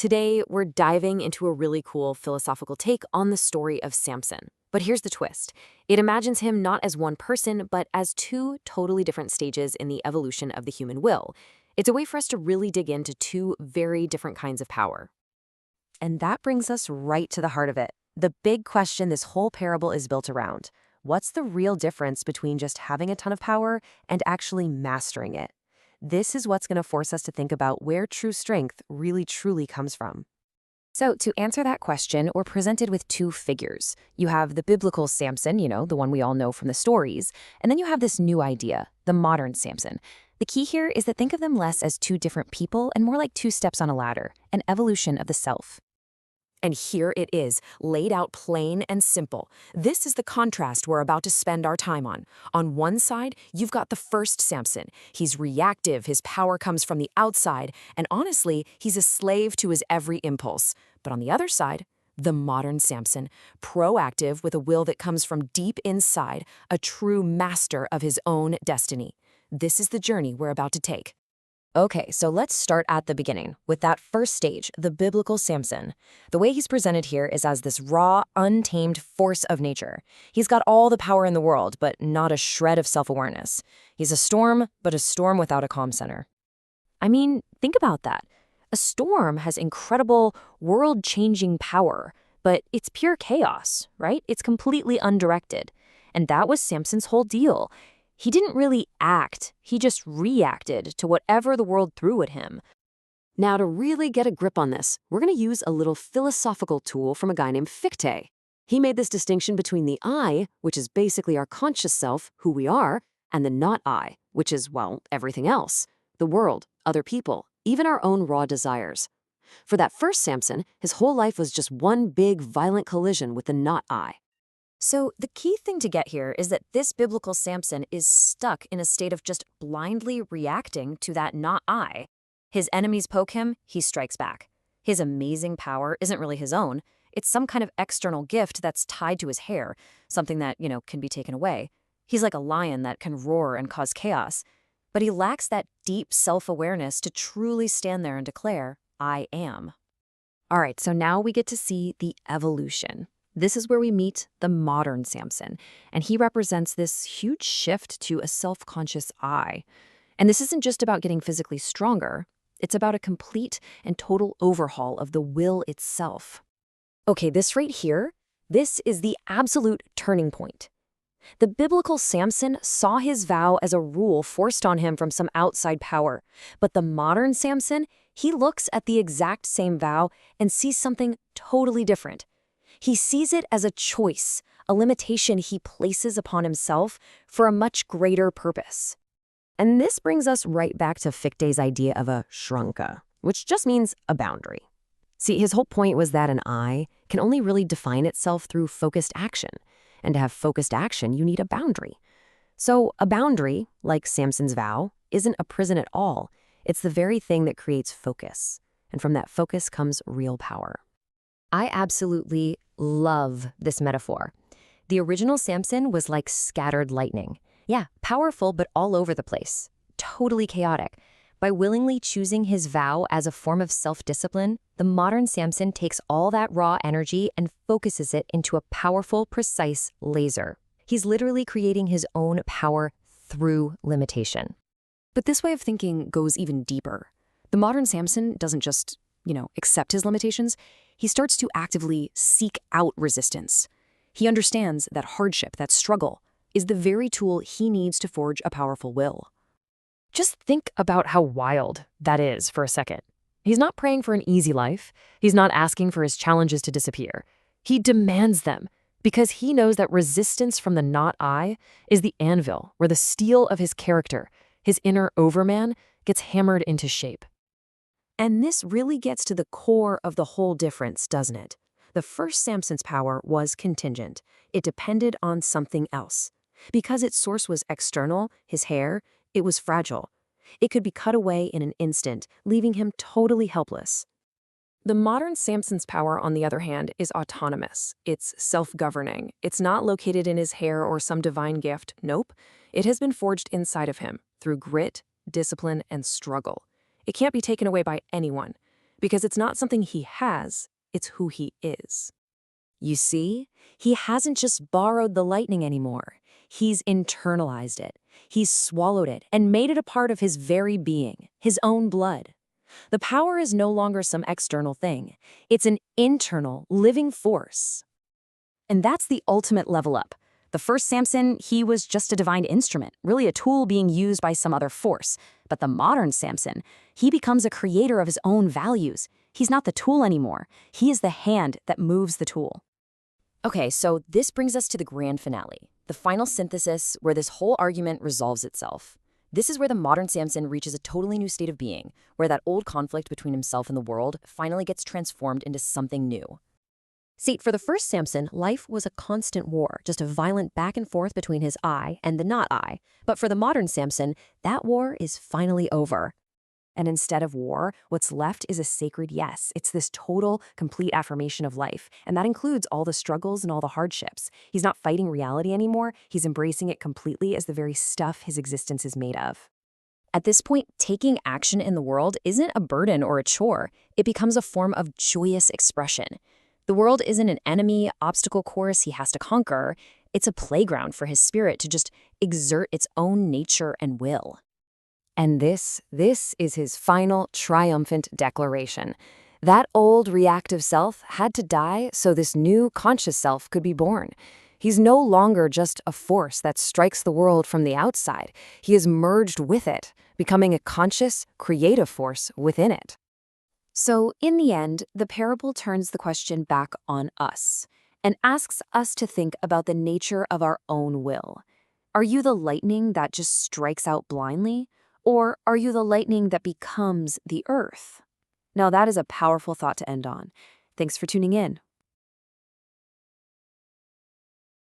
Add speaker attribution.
Speaker 1: Today, we're diving into a really cool philosophical take on the story of Samson. But here's the twist. It imagines him not as one person, but as two totally different stages in the evolution of the human will. It's a way for us to really dig into two very different kinds of power.
Speaker 2: And that brings us right to the heart of it. The big question this whole parable is built around. What's the real difference between just having a ton of power and actually mastering it? This is what's going to force us to think about where true strength really truly comes from. So to answer that question, we're presented with two figures. You have the biblical Samson, the one we all know from the stories, and then you have this new idea, the modern Samson. The key here is to think of them less as two different people and more like two steps on a ladder, an evolution of the self.
Speaker 1: And here it is, laid out plain and simple. This is the contrast we're about to spend our time on. On one side, you've got the first Samson. He's reactive, his power comes from the outside, and honestly, he's a slave to his every impulse. But on the other side, the modern Samson, proactive with a will that comes from deep inside, a true master of his own destiny. This is the journey we're about to take.
Speaker 2: Okay, so let's start at the beginning, with that first stage, the biblical Samson. The way he's presented here is as this raw, untamed force of nature. He's got all the power in the world, but not a shred of self-awareness. He's a storm, but a storm without a calm center. I mean, think about that. A storm has incredible, world-changing power, but it's pure chaos, right? It's completely undirected. And that was Samson's whole deal. He didn't really act, he just reacted to whatever the world threw at him.
Speaker 1: Now, to really get a grip on this, we're going to use a little philosophical tool from a guy named Fichte. He made this distinction between the I, which is basically our conscious self, who we are, and the not I, which is, well, everything else. The world, other people, even our own raw desires. For that first Samson, his whole life was just one big, violent collision with the not I.
Speaker 2: So the key thing to get here is that this biblical Samson is stuck in a state of just blindly reacting to that not I. His enemies poke him, he strikes back. His amazing power isn't really his own. It's some kind of external gift that's tied to his hair, something that, can be taken away. He's like a lion that can roar and cause chaos. But he lacks that deep self-awareness to truly stand there and declare, I am. All right, so now we get to see the evolution. This is where we meet the modern Samson, and he represents this huge shift to a self-conscious I. And this isn't just about getting physically stronger, it's about a complete and total overhaul of the will itself. Okay, this right here, this is the absolute turning point. The biblical Samson saw his vow as a rule forced on him from some outside power, but the modern Samson, he looks at the exact same vow and sees something totally different. He sees it as a choice, a limitation he places upon himself for a much greater purpose. And this brings us right back to Fichte's idea of a shranka, which just means a boundary. See, his whole point was that an I can only really define itself through focused action. And to have focused action, you need a boundary. So a boundary, like Samson's vow, isn't a prison at all. It's the very thing that creates focus. And from that focus comes real power. I absolutely love this metaphor. The original Samson was like scattered lightning. Yeah, powerful, but all over the place. Totally chaotic. By willingly choosing his vow as a form of self-discipline, the modern Samson takes all that raw energy and focuses it into a powerful, precise laser. He's literally creating his own power through limitation.
Speaker 1: But this way of thinking goes even deeper. The modern Samson doesn't just, accept his limitations. He starts to actively seek out resistance. He understands that hardship, that struggle, is the very tool he needs to forge a powerful will. Just think about how wild that is for a second. He's not praying for an easy life. He's not asking for his challenges to disappear. He demands them because he knows that resistance from the not I is the anvil where the steel of his character, his inner overman, gets hammered into shape. And this really gets to the core of the whole difference, doesn't it? The first Samson's power was contingent. It depended on something else. Because its source was external, his hair, it was fragile. It could be cut away in an instant, leaving him totally helpless. The modern Samson's power, on the other hand, is autonomous. It's self-governing. It's not located in his hair or some divine gift. Nope. It has been forged inside of him through grit, discipline, and struggle. It can't be taken away by anyone. because it's not something he has, it's who he is.
Speaker 2: You see, he hasn't just borrowed the lightning anymore. He's internalized it. He's swallowed it and made it a part of his very being, his own blood. The power is no longer some external thing. It's an internal, living force. And that's the ultimate level up. The first Samson, he was just a divine instrument, really a tool being used by some other force. But the modern Samson, he becomes a creator of his own values. He's not the tool anymore. He is the hand that moves the tool. Okay, so this brings us to the grand finale, the final synthesis where this whole argument resolves itself. This is where the modern Samson reaches a totally new state of being, where that old conflict between himself and the world finally gets transformed into something new.
Speaker 3: See, for the first Samson, life was a constant war, just a violent back and forth between his I and the not I. But for the modern Samson, that war is finally over. And instead of war, what's left is a sacred yes. It's this total, complete affirmation of life. And that includes all the struggles and all the hardships. He's not fighting reality anymore. He's embracing it completely as the very stuff his existence is made of.
Speaker 2: At this point, taking action in the world isn't a burden or a chore. It becomes a form of joyous expression. The world isn't an enemy, obstacle course he has to conquer. It's a playground for his spirit to just exert its own nature and will.
Speaker 3: And this is his final triumphant declaration. That old reactive self had to die so this new conscious self could be born. He's no longer just a force that strikes the world from the outside. He is merged with it, becoming a conscious, creative force within it. So, in the end, the parable turns the question back on us and asks us to think about the nature of our own will. Are you the lightning that just strikes out blindly? Or are you the lightning that becomes the earth? Now, that is a powerful thought to end on. Thanks for tuning in.